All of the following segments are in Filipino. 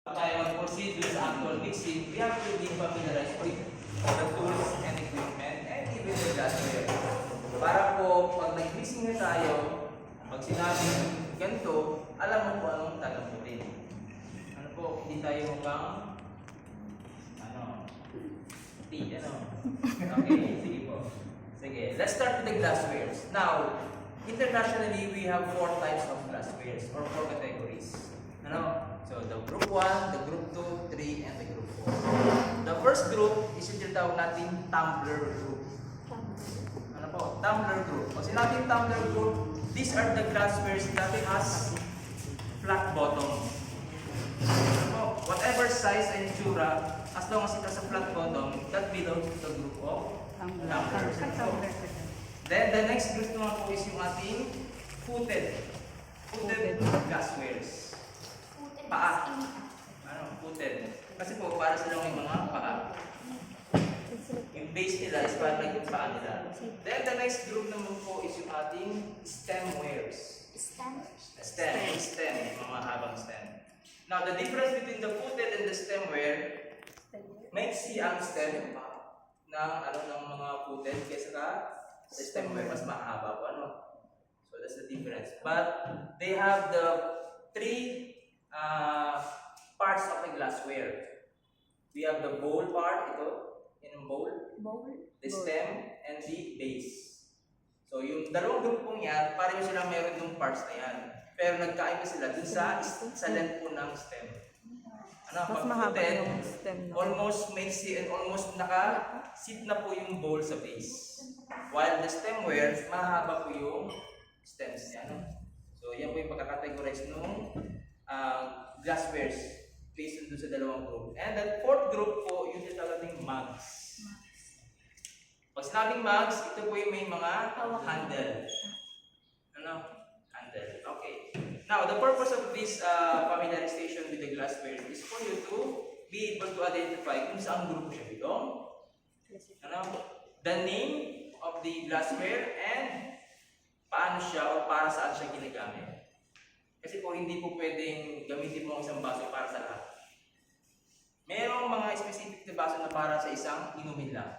tayo mag-proceed with actual mixing, we have to be familiarized with the tools and equipment and even the glassware. Para po, pag nag-mixing na tayo, pag sinabing ganito, alam mo po anong tataputin. Ano po, hindi tayo mukhang Okay, sige po. Sige, let's start with the glasswares. Now, internationally, we have 4 types of glasswares or 4 categories. So, the group 1, the group 2, 3, and the group 4. The first group is yung tinatawag natin tumbler group. Ano po? Tumbler group. Pag sinabing tumbler group, these are the glasswares that has flat bottom. Ano po? Whatever size and itsura, as long as it has a flat bottom, that belongs to the group of tumblers. Then, the next group naman po is yung ating footed glasswares. Paa. Footed. Kasi po, para silang may mga paa. Yung base nila is para yung paa nila. Then, the next group naman po is yung ating stemwares. Stem. Mga habang stem. Now, the difference between the footed and the stemware, maiksi ang stem ng mga footed kaysa sa stemware, mas mahaba po. So, that's the difference. But, they have the 3 parts of the glassware. We have the bowl part, yung bowl, the stem, and the base. So, yung dalawang grupong yan, pareho silang meron yung parts na yan. Pero nagkaiba sila dun sa length po ng stem. Mas mahaba yung stem. Almost maiksi and almost naka-sit na po yung bowl sa base. While the stemware, mahaba po yung stems niya. So, yan po yung pagkakategorize ng glasswares based on sa dalawang group. And the fourth group po, yung tinatawag mugs. Pag sinabing mugs, ito po yung may mga handle. Handle. Okay. Now, the purpose of this familiarization with the glassware is for you to be able to identify kung saan grupo siya belong, the name of the glassware, and paano siya o para saan siya ginagamit. Kasi po, hindi po pwedeng gamitin mo ang isang baso para sa lahat. Merong mga specific na baso na para sa isang inumin lang.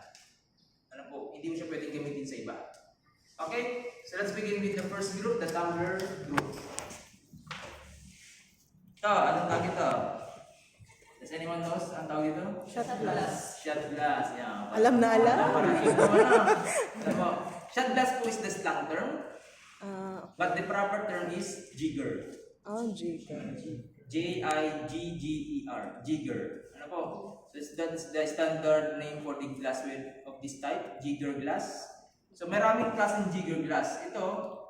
Hindi mo siya pwedeng gamitin sa iba. Okay? So let's begin with the first group, the tumbler group. Anong tawag ito? Does anyone knows ang tawag ito? Shot glass. Shot glass, yeah. Alam na alam. Shot glass po is the slang term. But the proper term is jigger. Jigger. Jigger. Jigger. So that's the standard name for the glassware of this type, jigger glass. So maraming klaseng jigger glass. Ito,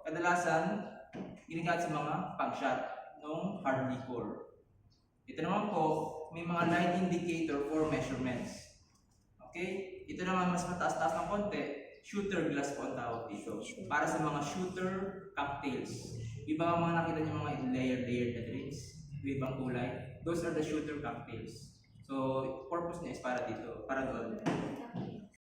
kadalasan, ginagamit sa mga pang-shot ng hard liquor. Ito naman po, may mga light indicator for measurements. Okay? Ito naman mas mataas-taas ng konti, shooter glass po ang tawag dito. Para sa mga shooter cocktails. Iba ang mga nakita niyo mga layered na drinks, ibang kulay. Those are the shooter cocktails. So, purpose niya is para dito, para doon.